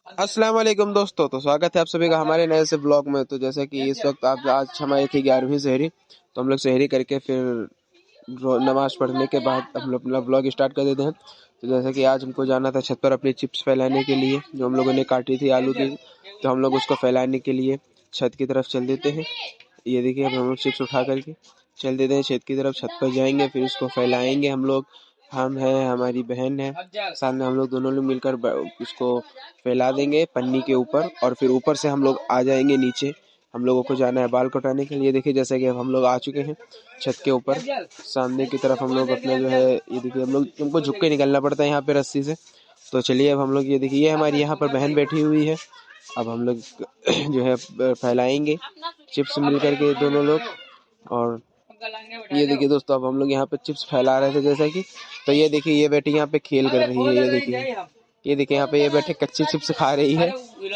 अस्सलाम वालेकुम दोस्तों, तो स्वागत है आप सभी का हमारे नए से ब्लॉग में। तो जैसे कि इस वक्त आप आज हमारी थी 11वीं सहरी, तो हम लोग सहरी करके फिर नमाज पढ़ने के बाद हम लोग अपना ब्लॉग स्टार्ट कर देते हैं। तो जैसे कि आज हमको जाना था छत पर अपनी चिप्स फैलाने के लिए, जो हम लोगों ने काटी थी आलू की, तो हम लोग उसको फैलाने के लिए छत की तरफ चल देते हैं। ये देखिए, अब हम लोग चिप्स उठा करके चल देते हैं छत की तरफ। छत पर जाएंगे, फिर उसको फैलाएंगे हम लोग। हम हैं, हमारी बहन है, सामने हम लोग दोनों लोग मिलकर उसको फैला देंगे पन्नी के ऊपर, और फिर ऊपर से हम लोग आ जाएंगे नीचे। हम लोगों को जाना है बाल कटाने के लिए। देखिए, जैसे कि अब हम लोग आ चुके हैं छत के ऊपर, सामने की तरफ हम लोग अपने जो है, ये देखिए हम लोग, तुमको झुक के निकलना पड़ता है यहाँ पे रस्सी से। तो चलिए अब हम लोग, ये देखिए, ये हमारी यहाँ पर बहन बैठी हुई है। अब हम लोग जो है फैलाएंगे चिप्स मिल करके दोनों लोग। और ये देखिए दोस्तों, अब हम लोग यहाँ पे चिप्स फैला रहे थे जैसा कि, तो ये देखिए ये बेटी यहाँ पे खेल कर रही है। ये देखिए यहाँ पे ये बैठे कच्ची चिप्स खा रही है,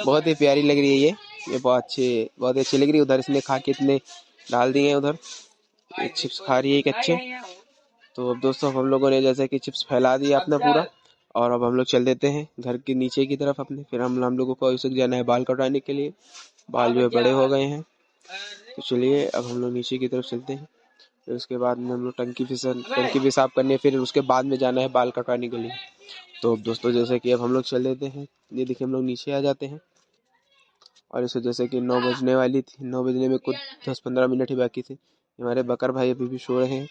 बहुत ही प्यारी लग रही है। ये बहुत अच्छी लग रही है। उधर इसने खा के इतने डाल दिए हैं, उधर ये चिप्स खा रही है कच्चे। तो अब दोस्तों, हम लोगों ने जैसे कि चिप्स फैला दिया अपना पूरा, और अब हम लोग चल देते हैं घर के नीचे की तरफ अपने। फिर हम लोगों को इस जाना है बाल कटवाने के लिए। बाल जो है बड़े हो गए हैं, तो चलिए अब हम लोग नीचे की तरफ चलते हैं। फिर उसके बाद में हम लोग टंकी भी साफ करनी है, फिर उसके बाद में जाना है बाल कटवाने के लिए। तो अब दोस्तों, जैसे कि अब हम लोग चल देते हैं। ये देखिए हम लोग नीचे आ जाते हैं, और इसे जैसे कि 9 बजने वाली थी, 9 बजने में कुछ 10-15 मिनट ही बाकी थे। हमारे बकर भाई अभी भी सो रहे हैं।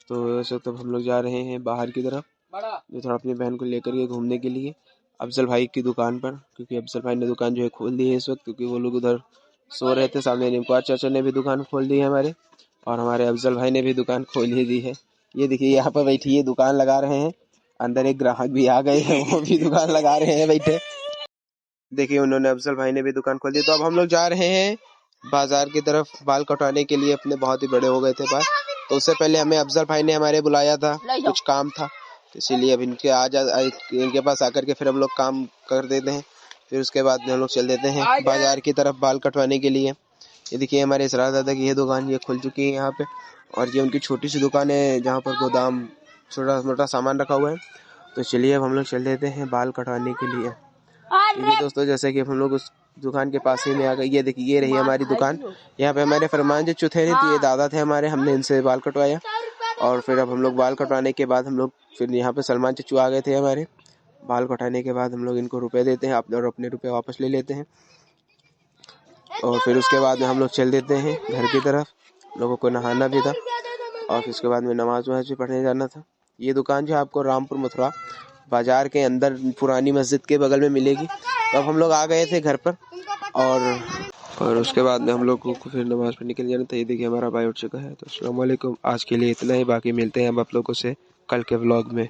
तो ऐसे तब हम लोग जा रहे हैं बाहर की तरफ, जो थोड़ा अपनी बहन को लेकर के घूमने के लिए अफजल भाई की दुकान पर, क्योंकि अफजल भाई ने दुकान जो है खोल दी है इस वक्त, क्योंकि वो लोग उधर सो रहे थे। सामने निमकुआर चाचा ने भी दुकान खोल दी है हमारे, और हमारे अफजल भाई ने भी दुकान खोल ही दी है। ये देखिए यहाँ पर बैठी है, दुकान लगा रहे हैं। अंदर एक ग्राहक भी आ गए हैं, वो भी दुकान लगा रहे हैं बैठे। देखिए उन्होंने, अफजल भाई ने भी दुकान खोल दी। तो अब हम लोग जा रहे हैं बाजार की तरफ बाल कटवाने के लिए अपने। बहुत ही बड़े हो गए थे बाल, तो उससे पहले हमें अफजल भाई ने हमारे बुलाया था, कुछ काम था, तो इसीलिए अब इनके पास आकर के फिर हम लोग काम कर देते हैं। फिर उसके बाद में हम लोग चल देते हैं बाजार की तरफ बाल कटवाने के लिए। ये देखिए हमारे इसरार दादा की ये दुकान ये खुल चुकी है यहाँ पे, और ये उनकी छोटी सी दुकान है जहाँ पर गोदाम छोटा मोटा सामान रखा हुआ है। तो चलिए अब हम लोग चल देते हैं बाल कटवाने के लिए। ये दोस्तों, जैसे कि हम लोग उस दुकान के पास ही में आ गए। ये देखिए ये रही हमारी दुकान। यहाँ पे हमारे फरमान जो चुथे थे, तो ये दादा थे हमारे, हमने इनसे बाल कटवाया। और फिर अब हम लोग बाल कटवाने के बाद हम लोग फिर यहाँ पे सलमान चच्चू आ गए थे हमारे। बाल कटाने के बाद हम लोग इनको रुपए देते हैं और अपने रुपए वापस ले लेते हैं। और फिर उसके बाद में हम लोग चल देते हैं घर की तरफ। लोगों को नहाना भी था, और फिर उसके बाद में नमाज वमाज भी पढ़ने जाना था। ये दुकान जो है आपको रामपुर मथुरा बाजार के अंदर पुरानी मस्जिद के बगल में मिलेगी। तो अब हम लोग आ गए थे घर पर, और उसके बाद में हम लोग को फिर नमाज पढ़ने के लिए जाना था। ये देखिए हमारा भाई उठ चुका है। तो अस्सलाम वालेकुम, आज के लिए इतना ही, बाकी मिलते हैं हम आप लोगों से कल के व्लॉग में।